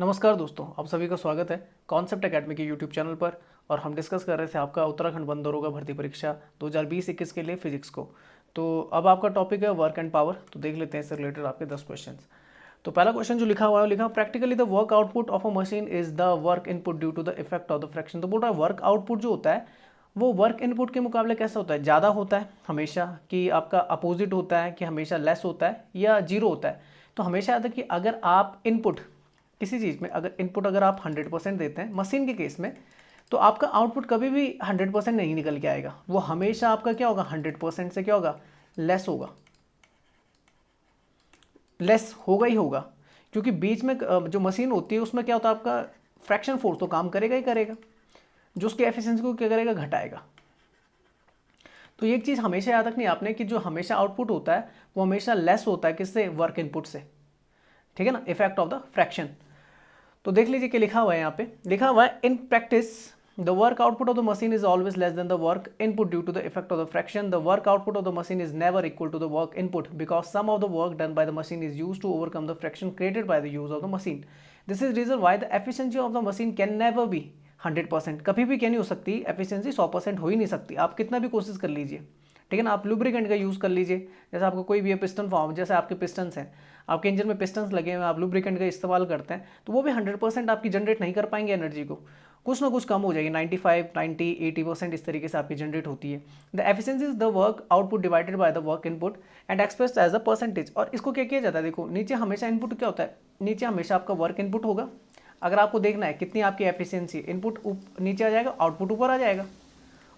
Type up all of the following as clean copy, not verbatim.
नमस्कार दोस्तों, आप सभी का स्वागत है कॉन्सेप्ट एकेडमी के यूट्यूब चैनल पर। और हम डिस्कस कर रहे थे आपका उत्तराखंड वन दरोगा भर्ती परीक्षा 2020-21 के लिए फिजिक्स को। तो अब आपका टॉपिक है वर्क एंड पावर। तो देख लेते हैं इससे रिलेटेड आपके 10 क्वेश्चंस। तो पहला क्वेश्चन जो लिखा हुआ है, लिखा practically the work output of a machine is the work input due to the effect of the friction. तो बोल रहा है वर्क आउटपुट जो होता है वो वर्क इनपुट के मुकाबले कैसा होता है, ज़्यादा होता है हमेशा, कि आपका अपोजिट होता है, कि हमेशा लेस होता है, या जीरो होता है। तो हमेशा याद है कि अगर आप इनपुट किसी चीज़ में अगर आप 100% देते हैं मशीन के केस में, तो आपका आउटपुट कभी भी 100% नहीं निकल के आएगा। वो हमेशा आपका क्या होगा, 100% से क्या होगा, लेस होगा, लेस होगा ही होगा। क्योंकि बीच में जो मशीन होती है उसमें क्या होता है, आपका फ्रैक्शन फोर्स तो काम करेगा ही करेगा, जो उसकी एफिशिएंसी को क्या करेगा, घटाएगा। तो ये एक चीज़ हमेशा याद रखनी है आपने कि जो हमेशा आउटपुट होता है वो हमेशा लेस होता है किससे, वर्क इनपुट से। ठीक है ना, इफेक्ट ऑफ द फ्रैक्शन। तो देख लीजिए क्या लिखा हुआ है, यहाँ पे लिखा हुआ है in practice the work output of the machine is always less than the work input due to the effect of the friction. The work output of the machine is never equal to the work input because some of the work done by the machine is use to overcome the friction created by the use of the machine. This is reason why the efficiency of the machine can never be 100%। कभी भी क्या नहीं हो सकती, efficiency 100% हो ही नहीं सकती, आप कितना भी कोशिश कर लीजिए। ठीक है ना, आप लुब्रिकेंट का यूज़ कर लीजिए, जैसे आपको कोई भी पिस्टन फॉर्म, जैसे आपके पिस्टन्स हैं, आपके इंजन में पिस्टन्स लगे हुए हैं, आप लुब्रिकेंट का इस्तेमाल करते हैं, तो वो भी 100% आपकी जनरेट नहीं कर पाएंगे एनर्जी को, कुछ ना कुछ कम हो जाएगी, 95, 90, 80% इस तरीके से आपकी जनरेट होती है। The efficiency is the work output divided by the work input and expressed as a percentage. और इसको क्या किया जाता है, देखो नीचे हमेशा इनपुट क्या होता है, नीचे हमेशा आपका वर्क इनपुट होगा। अगर आपको देखना है कितनी आपकी एफिशिएंसी, इनपुट नीचे आ जाएगा, आउटपुट ऊपर आ जाएगा,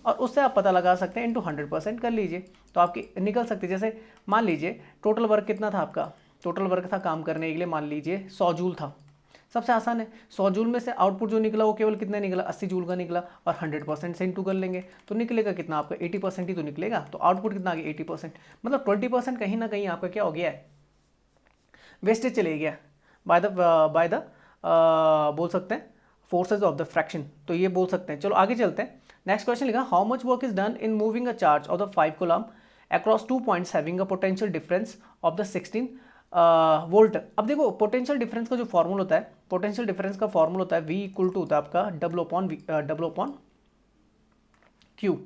और उससे आप पता लगा सकते हैं, इंटू 100% कर लीजिए तो आपकी निकल सकती है। जैसे मान लीजिए टोटल वर्क कितना था आपका, टोटल वर्क था काम करने के लिए, मान लीजिए 100 जूल था। सबसे आसान है, 100 जूल में से आउटपुट जो निकला वो केवल कितना निकला, 80 जूल का निकला, और 100% से इंटू कर लेंगे तो निकलेगा कितना आपका, 80% ही तो निकलेगा। तो आउटपुट कितना आ गया, 80%। मतलब 20% कहीं ना कहीं आपका क्या हो गया है, वेस्टेज चले गया बाय द बोल सकते हैं फोर्सेज ऑफ द फ्रैक्शन। तो ये बोल सकते हैं। चलो आगे चलते हैं। नेक्स्ट क्वेश्चन लिखा, how much work is done in moving a charge of the 5 coulomb across 2 points having a potential difference of the 16 volt. अब देखो पोटेंशियल डिफरेंस का जो फॉर्मूला होता है, पोटेंशियल डिफरेंस का फॉर्मूला होता है V इक्वल टू होता है आपका डब्लो अपॉन क्यू।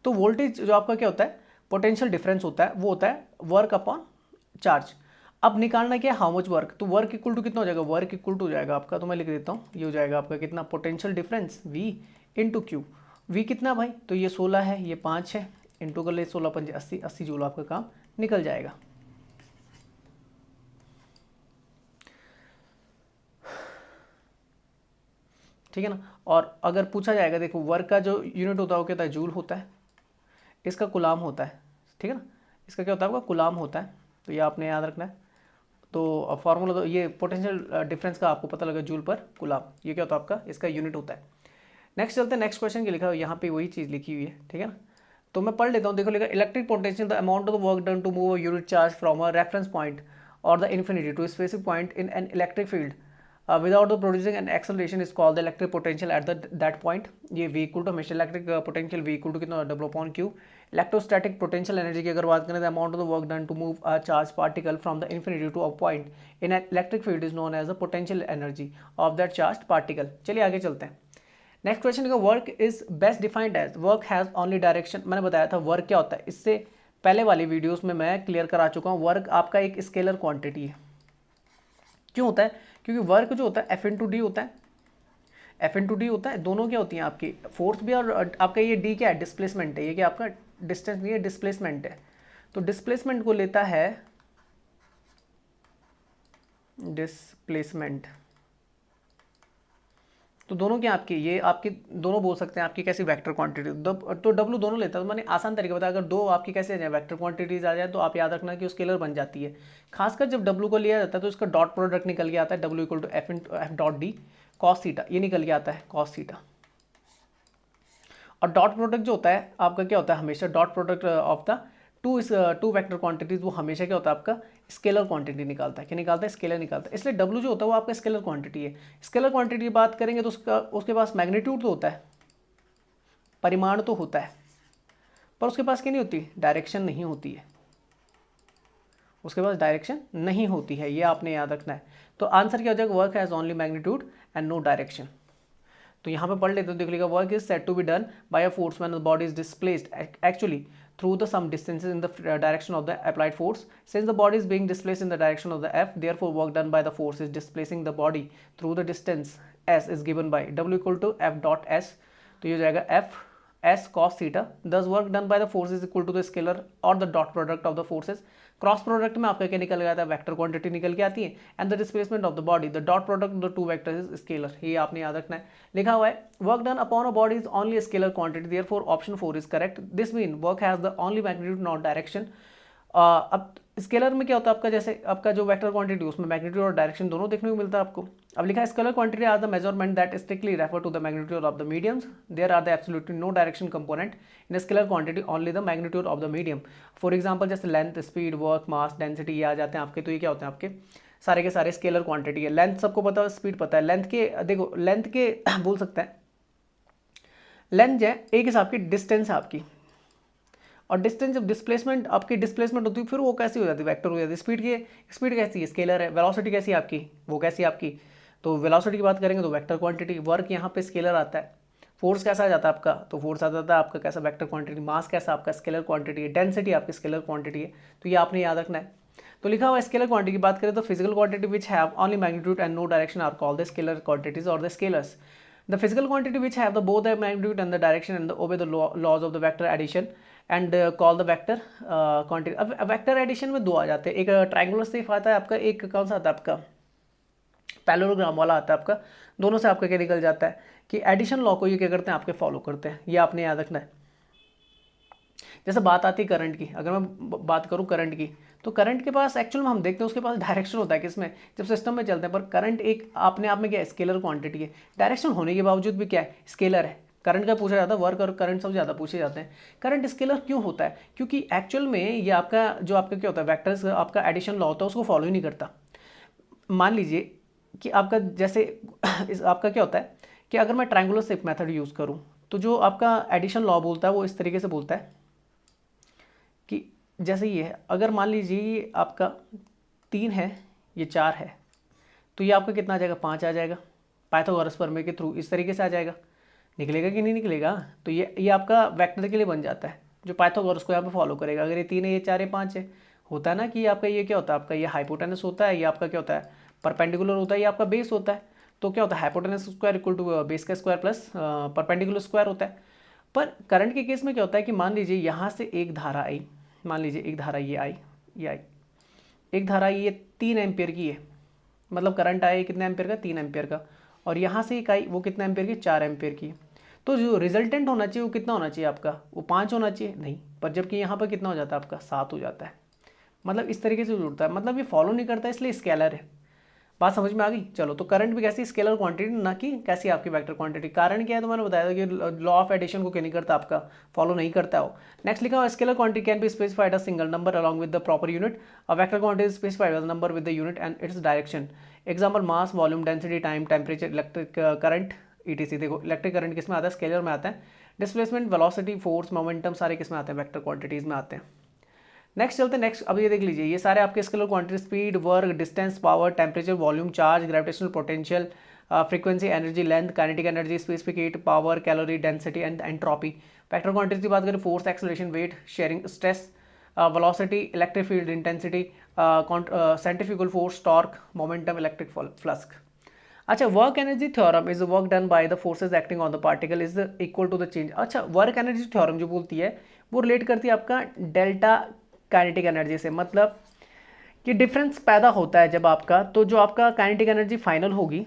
तो वोल्टेज जो आपका क्या होता है, पोटेंशियल डिफरेंस होता है, वो होता है वर्क अपॉन चार्ज। अब निकालना क्या है, हाउ मच वर्क। तो वर्क इक्वल टू कितना हो जाएगा, वर्क इक्वल टू हो जाएगा आपका, तो मैं लिख देता हूँ, ये हो जाएगा आपका कितना, potential difference V into Q. V कितना भाई, तो ये 16 है, ये 5 है, इंटू कर ले 16 5 80, 80 जूल आपका काम निकल जाएगा। ठीक है ना। और अगर पूछा जाएगा, देखो वर्क का जो यूनिट होता है वो क्या है, जूल होता है, इसका गुलाम होता है। ठीक है ना, इसका क्या होता है, आपका गुलाम होता है। तो ये आपने याद रखना है। तो फॉर्मूला तो ये पोटेंशियल डिफरेंस का आपको पता लगा, जूल पर गुलाम, ये क्या होता है आपका, इसका यूनिट होता है। नेक्स्ट चलते हैं, नेक्स्ट क्वेश्चन के लिखा है, यहाँ पे वही चीज़ लिखी हुई है। ठीक है ना, तो मैं पढ़ लेता हूँ। देखो लिखा, electric potential the amount of the work done to move a unit charge from a reference point और the infinity to specific point in an electric field without the producing an acceleration is called the electric potential at that point. ये V equal to हमेशा electric potential V equal to कितना, W upon Q. Electrostatic potential energy की अगर बात करें, the amount of the work done to move a charge particle from the infinity to a point in an electric field is known as the potential energy of that charge particle. चलिए आगे चलते हैं। Next question का, work is best defined as work has only direction. मैंने बताया था work क्या होता है, इससे पहले वाली वीडियोस में मैं क्लियर करा चुका हूँ। वर्क आपका एक स्केलर क्वांटिटी है। क्यों होता है, क्योंकि वर्क जो होता है एफ इन टू डी होता है, एफ इन टू डी होता है, दोनों क्या होती हैं आपकी, फोर्स भी, और आपका ये डी क्या है, डिस्प्लेसमेंट है। ये क्या आपका डिस्टेंस नहीं है, डिस्प्लेसमेंट है। तो डिस्प्लेसमेंट को लेता है डिस्प्लेसमेंट। तो दोनों क्या आपकी, ये आपकी दोनों बोल सकते हैं आपकी कैसी, वेक्टर क्वांटिटी। तो डब्लू दोनों लेता है। तो मैंने आसान तरीका बताया, अगर दो आपकी कैसे आ जाए, वेक्टर क्वांटिटीज आ जाए, तो आप याद रखना कि वो स्केलर बन जाती है। खासकर जब डब्लू को लिया जाता है तो इसका डॉट प्रोडक्ट निकल के आता है, W equal to F dot d cos theta, ये निकल के आता है कॉस थीटा। और डॉट प्रोडक्ट जो होता है आपका क्या होता है, हमेशा dot product of the two vector quantities, वो हमेशा क्या होता है आपका, स्केलर क्वांटिटी निकालता है। क्या निकालता है, स्केलर निकालता है। इसलिए डब्ल्यू जो होता है वो आपका स्केलर क्वांटिटी है। स्केलर क्वांटिटी की बात करेंगे तो उसके पास मैग्नीट्यूड तो होता है, परिमाण तो होता है, पर उसके पास क्या नहीं होती, डायरेक्शन नहीं होती है। उसके पास डायरेक्शन नहीं होती है, ये आपने याद रखना है। तो आंसर क्या हो जाएगा, work has only magnitude and no direction. तो यहाँ पे पढ़ लेते हो, देख लीजिएगा, work is said to be done by a force when the body is displaced actually through the some distances in the direction of the applied force. Since the body is being displaced in the direction of the F, therefore work done by the force is displacing the body through the distance S is given by W equal to F dot S. तो ये हो जाएगा F S cos theta. Thus work done by the force is equal to the scalar or the dot product of the forces. Cross product में आपका क्या निकल गया था, वेक्टर क्वांटिटी निकल के आती है, and the displacement of the body, the dot product of the two vectors is scalar. ये आपने याद रखना है। लिखा हुआ है work done upon a body is only scalar quantity, therefore option 4 is correct. This mean work has the only magnitude not direction. अब scalar में क्या होता है आपका, जैसे आपका जो वेक्टर क्वांटिटी उसमें मैग्नीट्यूड और डायरेक्शन दोनों देखने को मिलता है आपको। अब लिखा है scalar quantity are the measurement that strictly refer to the magnitude of the mediums, there are the absolutely no direction component in scalar quantity, only the magnitude of the medium. For example जैसे length, speed, work, mass, density ये आ जाते हैं आपके। तो ये क्या होते हैं आपके सारे के सारे स्केलर क्वांटिटी है। लेंथ सबको पता है, स्पीड पता है। लेंथ के देखो, लेंथ के बोल सकते हैं, लेंथ जो है एक हिसाब की डिस्टेंस है आपकी, और डिस्टेंस जब डिस्प्लेसमेंट आपकी डिस्प्लेसमेंट होती है फिर वो कैसी हो जाती है, वेक्टर हो जाती है। स्पीड कैसी है, स्केलर है। वेलोसिटी कैसी है आपकी, वो कैसी है आपकी, तो वेलोसिटी की बात करेंगे तो वेक्टर क्वांटिटी। वर्क यहाँ पे स्केलर आता है। फोर्स कैसा आ जाता है आपका, तो फोर्स आ जाता है आपका कैसा, वेक्टर क्वांटिटी। मास कैसा आपका, स्केलर क्वांटिटी है। डेंसिटी आपकी स्केलर क्वांटिटी है। तो ये आपने याद रखना है। तो लिखा हुआ स्केलर क्वांटिटी की बात करें तो physical quantity which have only magnitude and no direction are called the scalar quantities और the scalars. The physical quantity which have the both the magnitude and the direction and obey the laws of the vector addition and call the vector quantity। अब vector addition में दो आ जाते हैं, एक triangular shape आता है आपका, एक कौन सा आता है आपका, पैरेललोग्राम वाला आता है आपका। दोनों से आपका क्या निकल जाता है कि एडिशन लॉ को ये क्या करते हैं आपके फॉलो करते हैं। ये आपने याद रखना है। जैसे बात आती है करंट की, अगर मैं बात करूँ करंट की, तो करंट के पास एक्चुअल में हम देखते हैं उसके पास डायरेक्शन होता है किसमें, जब सिस्टम में चलते हैं। पर करंट एक अपने आप में क्या है, स्केलर क्वांटिटी है। डायरेक्शन होने के बावजूद भी क्या है, स्केलर है। करंट का पूछा जाता है, वर्क और करंट सबसे ज़्यादा पूछे जाते हैं। करंट स्केलर क्यों होता है, क्योंकि एक्चुअल में ये आपका जो आपका क्या होता है, वेक्टर्स आपका एडिशन लॉ होता है उसको फॉलो ही नहीं करता। मान लीजिए कि आपका जैसे आपका क्या होता है कि अगर मैं ट्रायंगुलर शेप मेथड यूज़ करूँ तो जो आपका एडिशन लॉ बोलता है वो इस तरीके से बोलता है कि जैसे ये है, अगर मान लीजिए ये आपका 3 है, ये 4 है, तो ये आपका कितना आ जाएगा, 5 आ जाएगा। पाइथागोरस प्रमेय के थ्रू इस तरीके से आ जाएगा। निकलेगा कि नहीं निकलेगा, तो ये आपका वेक्टर के लिए बन जाता है जो पाइथागोरस को यहाँ पे फॉलो करेगा। अगर ये 3 है, ये 4 है, 5 है, होता है ना कि आपका ये क्या होता है, आपका ये हाइपोटेनस होता है, ये आपका क्या होता है परपेंडिकुलर होता है, ये आपका बेस होता है। तो क्या होता है, hypotenuse square equal to base का स्क्वायर प्लस परपेंडिकुलर स्क्वायर होता है। पर करंट के केस में क्या होता है कि मान लीजिए यहाँ से एक धारा आई, मान लीजिए एक धारा ये आई, एक धारा ये 3 एम्पियर की है, मतलब करंट आया कितने एम्पियर का, 3 एम्पियर का, और यहाँ से एक आई वो कितना एम्पियर की, 4 एम्पियर की। तो जो रिजल्टेंट होना चाहिए वो कितना होना चाहिए आपका, वो 5 होना चाहिए, नहीं, पर जबकि यहाँ पर कितना हो जाता है आपका, 7 हो जाता है। मतलब इस तरीके से जुड़ता है, मतलब ये फॉलो नहीं करता इसलिए स्केलर है। बात समझ में आ गई। चलो, तो करंट भी कैसी स्केलर क्वांटिटी, ना कि कैसी आपकी वेक्टर क्वांटिटी। कारण क्या है तो मैंने बताया था कि लॉ ऑफ एडिशन को क्या नहीं करता आपका, फॉलो नहीं करता हो। नेक्स्ट लिखा हुआ scalar quantity can be specified a single number along with the proper unit. A vector quantity is specified as number with the unit and its direction. Example mass, volume, density, time, temperature, electric current, etc. देखो electric current किस में आता है, scalar में आता है। Displacement, velocity, force, momentum सारे किस में आते हैं, वेक्टर क्वांटिटीज में आते हैं। नेक्स्ट चलते हैं। नेक्स्ट अब ये देख लीजिए, ये सारे आपके scalar quantity, speed, work, distance, power, temperature, volume, charge, gravitational potential, frequency, energy, length, kinetic energy, specific heat, power, calorie, density and entropy. Vector quantity की बात करें, force, acceleration, weight, shearing, stress, velocity, electric field intensity, centrifugal force, torque, momentum, electric flux. अच्छा, work energy theorem is work done by the forces acting on the particle is equal to the change. अच्छा, work energy theorem जो बोलती है वो relate करती है आपका delta kinetic energy से। मतलब कि डिफरेंस पैदा होता है जब आपका, तो जो आपका काइनेटिक एनर्जी फाइनल होगी,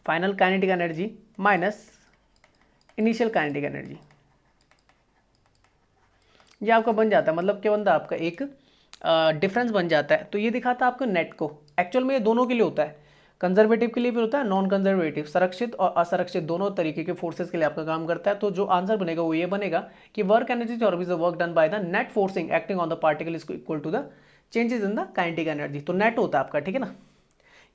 final kinetic energy minus initial kinetic energy, ये आपका बन जाता है। मतलब क्या बनता है आपका, एक डिफरेंस बन जाता है। तो ये दिखाता है आपको नेट को। एक्चुअल में ये दोनों के लिए होता है, कंजर्वेटिव के लिए भी होता है, नॉन कंजर्वेटिव, संरक्षित और असंरक्षित दोनों तरीके के फोर्सेस के लिए आपका काम करता है। तो जो आंसर बनेगा वो ये बनेगा कि work energy theorem is the work done by the net forcing acting on the particle is equal to the changes in the kinetic energy. तो नेट होता है आपका, ठीक है ना।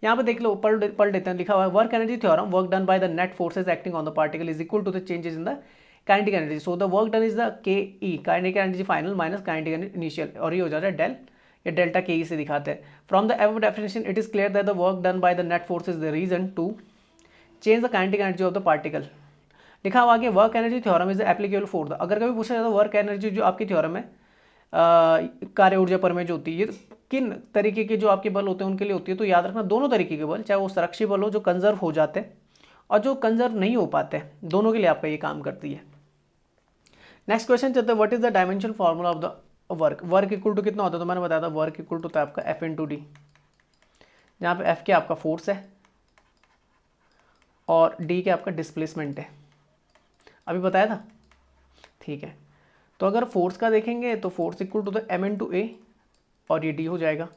यहाँ पे देख लो, पढ़ लेते हैं, लिखा हुआ है work energy theorem work done by the net forces acting on the particle is equal to the changes in the kinetic energy. So the work done is the K E, kinetic energy final minus kinetic energy initial, और ये हो जाता है del या delta के ई से दिखाते हैं। From the above definition it is clear that the work done by the net force is the reason to change the kinetic energy of the particle. लिखा हुआ आगे work energy theorem is applicable for the, अगर कभी पूछा जाता है work energy जो आपकी थ्योरम है कार्य ऊर्जा प्रमेय जो होती है, ये किन तरीके के जो आपके बल होते हैं उनके लिए होती है, तो याद रखना दोनों तरीके के बल, चाहे वो संरक्षी बल हो जो कंजर्व हो जाते हैं और जो कंजर्व नहीं हो पाते, दोनों के लिए आपका ये काम करती है। नेक्स्ट क्वेश्चन चलते हैं, what is the dimension formula of the work. Work equal to कितना होता है, तो मैंने बताया था वर्क इक्वल टू होता है आपका एफ इन टू डी, जहाँ पे एफ के आपका फोर्स है और डी के आपका डिस्प्लेसमेंट है, अभी बताया था, ठीक है। तो अगर फोर्स का देखेंगे तो force equal to the M into A और ये डी हो जाएगा।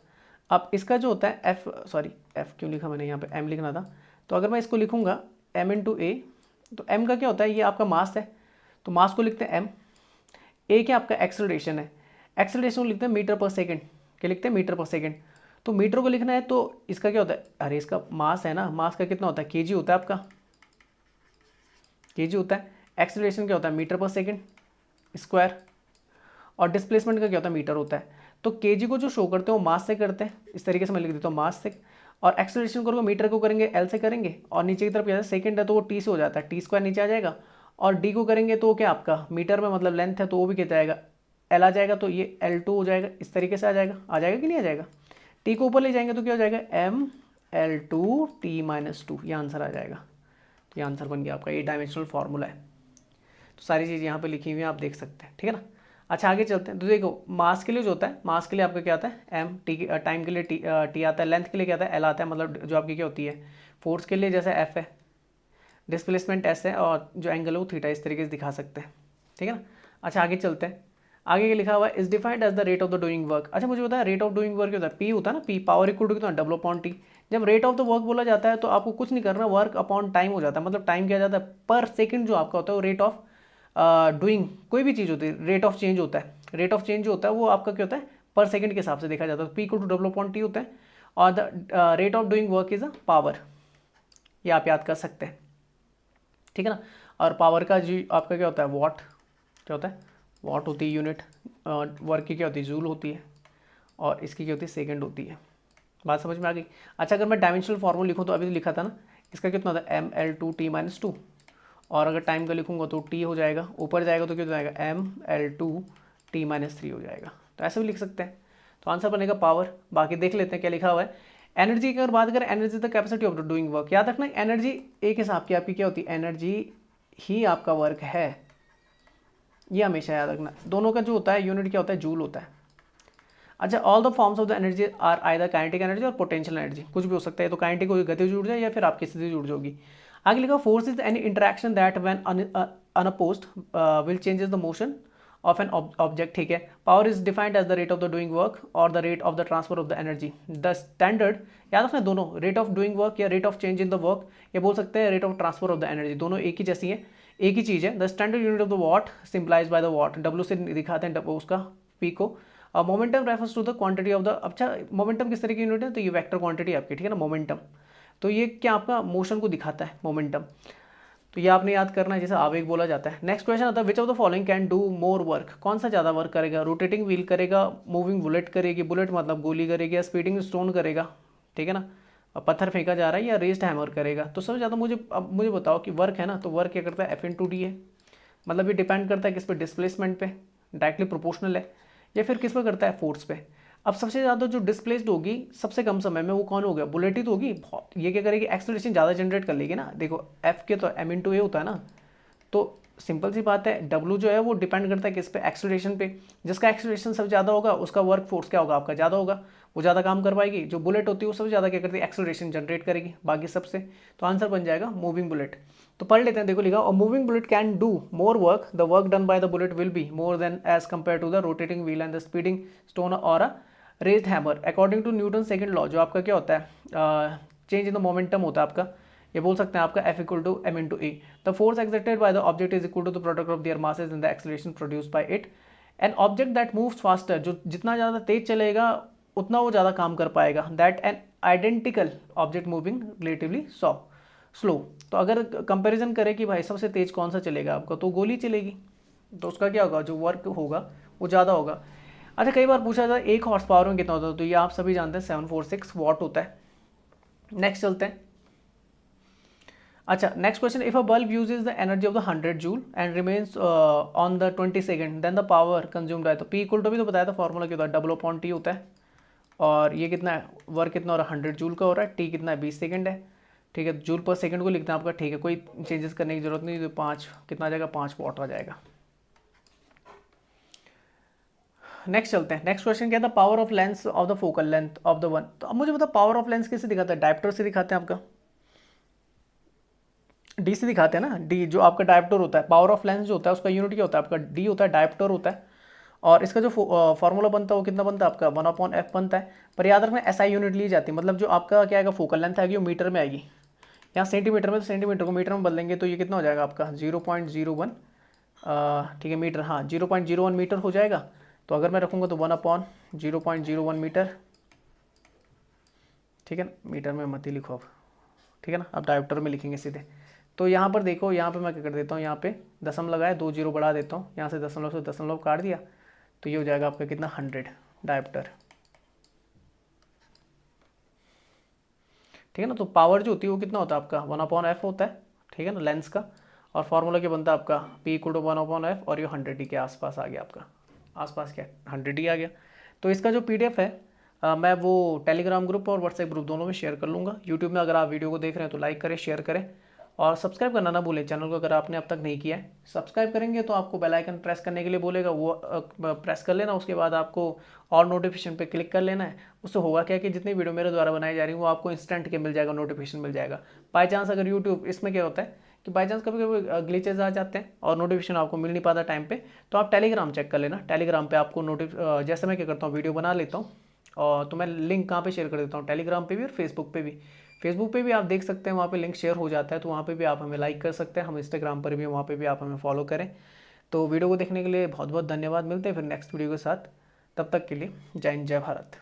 अब इसका जो होता है एफ, सॉरी एफ क्यों लिखा मैंने, यहाँ पे एम लिखना था, तो अगर मैं इसको लिखूँगा एम इन टू ए, तो एम का क्या होता है, ये आपका मास है, तो मास को लिखते हैं एम, ए क्या आपका एक्सेलरेशन है, एक्सेलरेशन को लिखते हैं मीटर पर सेकेंड, क्या लिखते हैं मीटर पर सेकेंड। तो मीटर को लिखना है तो इसका क्या होता है, अरे इसका मास है ना, मास का कितना होता है केजी होता है आपका, केजी होता है। एक्सेलरेशन क्या होता है मीटर पर सेकेंड स्क्वायर, और डिस्प्लेसमेंट का क्या होता है मीटर होता है। तो केजी को जो शो करते हैं वो मास से करते हैं, इस तरीके से मैं लिख देता हूँ मास से, और एक्सेलरेशन करोगे मीटर को करेंगे एल से करेंगे, और नीचे की तरफ क्या है सेकेंड है तो वो टी से हो जाता है, टी स्क्वायर नीचे आ जाएगा, और डी को करेंगे तो क्या आपका मीटर में मतलब लेंथ है तो वो भी क्या जाएगा एल आ जाएगा, तो ये L2 हो जाएगा, इस तरीके से आ जाएगा कि नहीं आ जाएगा। टी को ऊपर ले जाएंगे तो क्या हो जाएगा एम L2 T-2, ये आंसर आ जाएगा। तो ये आंसर बन गया आपका, ये डायमेंशनल फार्मूला है। तो सारी चीज़ यहाँ पे लिखी हुई है, आप देख सकते हैं, ठीक है ना। अच्छा आगे चलते हैं, तो देखो मास के लिए जो होता है, मास के लिए आपका क्या आता है एम, टी टाइम के लिए टी आता है, लेंथ के लिए क्या आता है एल आता है, मतलब जो आपकी क्या होती है फोर्स के लिए जैसे एफ है, डिस्प्लेसमेंट एस है, और जो एंगल है वो थीटा, इस तरीके से दिखा सकते हैं, ठीक है ना। अच्छा आगे चलते हैं, आगे क्या लिखा हुआ है, is defined as the rate of the doing work. अच्छा मुझे बताया रेट ऑफ डूइंग वर्क क्या होता है, पी होता है ना, पी पावर इक्वल टू कितना डब्ल्यू अपॉन टी। जब रेट ऑफ द वर्क बोला जाता है तो आपको कुछ नहीं करना, वर्क अपॉन टाइम हो जाता है, मतलब टाइम क्या जाता है पर सेकंड जो आपका होता है वो रेट ऑफ डूइंग, कोई भी चीज़ होती है रेट ऑफ चेंज होता है, रेट ऑफ चेंज जो होता है वो आपका क्या होता है पर सेकंड के हिसाब से देखा जाता है, P equal to W upon T होता है, और the rate of doing work is a power, ये आप याद कर सकते हैं, ठीक है ना। और पावर का जी आपका क्या होता है वॉट, क्या होता है वॉट होती है यूनिट, वर्क की क्या होती है जूल होती है, और इसकी क्या होती है सेकंड होती है। बात समझ में आ गई। अच्छा अगर मैं डायमेंशनल फार्मूला लिखूँ तो अभी तो लिखा था ना, इसका कितना होता है ML2T-2, और अगर टाइम का लिखूँगा तो T हो जाएगा, ऊपर जाएगा तो क्या हो जाएगा ML2T-3 हो जाएगा, तो ऐसे भी लिख सकते हैं। तो आंसर बनेगा पावर। बाकी देख लेते हैं क्या लिखा हुआ है। एनर्जी की अगर बात करें, energy the capacity of the doing work, याद रखना एनर्जी एक हिसाब की आपकी क्या होती है, एनर्जी ही आपका वर्क है, ये हमेशा याद रखना। दोनों का जो होता है यूनिट क्या होता है जूल होता है। अच्छा all the forms of the energy are either kinetic energy और पोटेंशियल एनर्जी, कुछ भी हो सकता है, तो काइनेटिक होगी गतिज ऊर्जा या फिर आपकी स्थिति ऊर्जा होगी। आगे लिखा force is any interaction that when unopposed will changes the motion of an object, ठीक है। Power is defined as the rate of the doing work और the rate of the transfer of the energy. The standard, याद रखना दोनों rate of doing work या rate of change in the work, ये बोल सकते हैं rate of transfer of the energy, दोनों एक ही जैसी है, एक ही चीज़ है। The standard unit of the watt symbolised by the watt, W से दिखाते हैं उसका पी को। Momentum refers to the quantity of the, अच्छा मोमेंटम किस तरह की यूनिट है, तो ये वेक्टर क्वांटिटी आपकी, ठीक है ना मोमेंटम, तो ये क्या आपका मोशन को दिखाता है मोमेंटम, तो ये आपने याद करना है, जैसे आवेग बोला जाता है। नेक्स्ट क्वेश्चन आता है which of the following can do more work, कौन सा ज़्यादा वर्क करेगा, रोटेटिंग व्हील करेगा, मूविंग बुलेट करेगी, बुलेट मतलब गोली करेगी, या स्पीडिंग स्टोन करेगा, ठीक है ना, पत्थर फेंका जा रहा है, या रेस्ड हैमर करेगा। तो सबसे ज़्यादा मुझे बताओ कि वर्क है ना, तो वर्क क्या करता है F/d है, मतलब ये डिपेंड करता है किस पे, डिस्प्लेसमेंट पे, डायरेक्टली प्रोपोर्शनल है, या फिर किस पे करता है फोर्स पे। अब सबसे ज़्यादा जो डिस्प्लेस्ड होगी सबसे कम समय में वो कौन हो गया, बुलेट ही तो होगी। ये क्या करेगी एक्सेलरेशन ज़्यादा जनरेट कर लेगी ना, देखो एफ के तो M/a होता है ना, तो सिंपल सी बात है W जो है वो डिपेंड करता है किस पे, एक्सेलरेशन पे, जिसका एक्सेलरेशन सबसे ज़्यादा होगा उसका वर्क फोर्स क्या होगा आपका ज़्यादा होगा, वो ज़्यादा काम कर पाएगी। जो बुलेट होती है वो सबसे ज़्यादा क्या करती है एक्सेलरेशन जनरेट करेगी बाकी सबसे, तो आंसर बन जाएगा मूविंग बुलेट। तो पढ़ लेते हैं, देखो लिखा moving bullet can do more work, the work done by the bullet will be more than as compare to the rotating wheel and the speeding stone और a raised hammer according to Newton second law, जो आपका क्या होता है change in the momentum होता है आपका, ये बोल सकते हैं आपका F=m/a। The force exerted by the object is equal to the product of their masses and the acceleration produced by it. An object that moves faster, जो जितना ज़्यादा तेज चलेगा उतना वो ज़्यादा काम कर पाएगा, that an identical object moving relatively slow. तो अगर कंपैरिजन करें कि भाई सबसे तेज कौन सा चलेगा आपका, तो गोली चलेगी, तो उसका क्या होगा जो वर्क होगा वो ज़्यादा होगा। अच्छा, कई बार पूछा जाता है 1 हॉर्स पावर में कितना होता है, तो ये आप सभी जानते हैं 746 वॉट होता है। नेक्स्ट चलते हैं। अच्छा, next question, if a bulb uses the energy of the 100 joule and remains on the 20 second then the power consumed है। तो पी इक्वल टू भी तो बताया था, फॉर्मूला क्या होता है, डब्ल्यू अपॉन टी होता है। और ये कितना है, वर्क कितना हो रहा है, 100 जूल का हो रहा है, टी कितना है 20 सेकंड है। ठीक है, जूल पर सेकंड को लिखना है आपका, ठीक है, कोई चेंजेस करने की जरूरत नहीं। तो 5 कितना आ जाएगा, 5 वॉट आ जाएगा। नेक्स्ट चलते हैं। नेक्स्ट क्वेश्चन क्या था, power of lens of the focal length of the one. तो अब मुझे बता, पावर ऑफ लेंस किससे दिखाता है, डायप्टर से दिखाते हैं आपका, डी से दिखाते हैं ना, डी जो आपका डायप्टर होता है। पावर ऑफ लेंस जो होता है उसका यूनिट क्या होता है आपका, डी होता है, डायप्टर होता है। और इसका जो फॉर्मूला बनता है वो कितना बनता है आपका, 1/f बनता है। पर याद रखना एसआई यूनिट ली जाती है, मतलब जो आपका क्या आएगा, फोकल लेंथ आएगी वो मीटर में आएगी। यहाँ सेंटीमीटर में, तो सेंटीमीटर को मीटर में बदलेंगे तो ये कितना हो जाएगा आपका 0.01, ठीक है मीटर, हाँ 0.01 मीटर हो जाएगा। तो अगर मैं रखूँगा तो 1/0.01 मीटर, ठीक है ना, मीटर में मत ही लिखो अब, ठीक है ना, अब डायोप्टर में लिखेंगे सीधे। तो यहाँ पर देखो, यहाँ पे मैं क्या कर देता हूँ, यहाँ पे दशम लगाया, 2 जीरो बढ़ा देता हूँ, यहाँ से दशमलव काट दिया, तो ये हो जाएगा आपका कितना 100 डायोप्टर, ठीक है ना। तो पावर जो होती है वो कितना होता है आपका 1/f होता है, ठीक है ना, लेंस का। और फार्मूला क्या बनता है आपका, P इक्वल टू 1/f, और ये 100 के आसपास आ गया आपका, आसपास क्या 100 आ गया। तो इसका जो PDF है मैं वो टेलीग्राम ग्रुप और व्हाट्सएप ग्रुप दोनों में शेयर कर लूँगा। यूट्यूब में अगर आप वीडियो को देख रहे हैं तो लाइक करें, शेयर करें, और सब्सक्राइब करना ना भूलें चैनल को, अगर आपने अब तक नहीं किया है। सब्सक्राइब करेंगे तो आपको बेल आइकन प्रेस करने के लिए बोलेगा, वो प्रेस कर लेना। उसके बाद आपको और नोटिफिकेशन पे क्लिक कर लेना है। उससे होगा क्या कि जितनी वीडियो मेरे द्वारा बनाई जा रही है वो आपको इंस्टेंट के मिल जाएगा, नोटिफिकेशन मिल जाएगा। बाई चांस अगर यूट्यूब, इसमें क्या होता है कि बाई चांस कभी कभी ग्लिचेज आ जाते हैं और नोटिफिकेशन आपको मिल नहीं पाता टाइम पे, तो आप टेलीग्राम चेक कर लेना। टेलीग्राम पे आपको जैसे मैं क्या करता हूँ, वीडियो बना लेता हूँ और तो मैं लिंक कहाँ पे शेयर कर देता हूँ, टेलीग्राम पे भी और फेसबुक पे भी। फेसबुक पे भी आप देख सकते हैं, वहाँ पे लिंक शेयर हो जाता है, तो वहाँ पे भी आप हमें लाइक कर सकते हैं। हम इंस्टाग्राम पर भी, वहाँ पे भी आप हमें फॉलो करें। तो वीडियो को देखने के लिए बहुत बहुत धन्यवाद। मिलते हैं फिर नेक्स्ट वीडियो के साथ, तब तक के लिए जय हिंद, जय भारत।